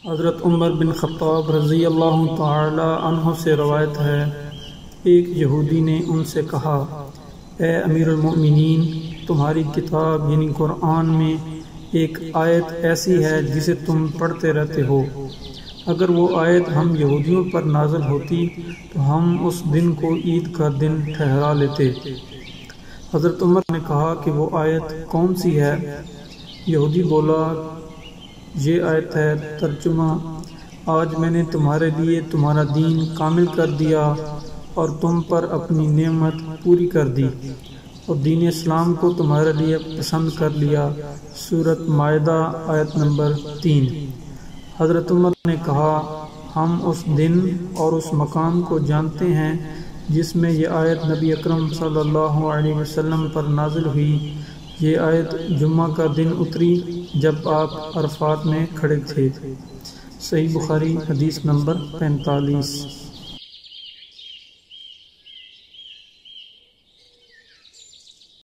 حضرت عمر بن خطاب رضی اللہ تعالی عنہ سے روایت ہے، ایک یہودی نے ان سے کہا، اے امیر المؤمنین، تمہاری کتاب یعنی قرآن میں ایک آیت ایسی ہے جسے تم پڑھتے رہتے ہو، اگر وہ آیت ہم یہودیوں پر نازل ہوتی تو ہم اس دن کو عید کا دن ٹھہرا لیتے۔ حضرت عمر نے کہا کہ وہ آیت کون سی ہے؟ یہودی بولا، یہ آیت ہے، ترجمہ، آج میں نے تمہارے لیے تمہارا دین کامل کر دیا اور تم پر اپنی نعمت پوری کر دی اور دین اسلام کو تمہارے لیے پسند کر لیا۔ سورۃ مائدہ آیت نمبر 3۔ حضرت عمر نے کہا، ہم اس دن اور اس مقام کو جانتے ہیں جس میں یہ آیت نبی اکرم صلی اللہ علیہ وسلم پر نازل ہوئی۔ یہ آیت جمعہ کا دن اتری جب آپ عرفات میں کھڑے تھے۔ صحیح بخاری حدیث نمبر 45۔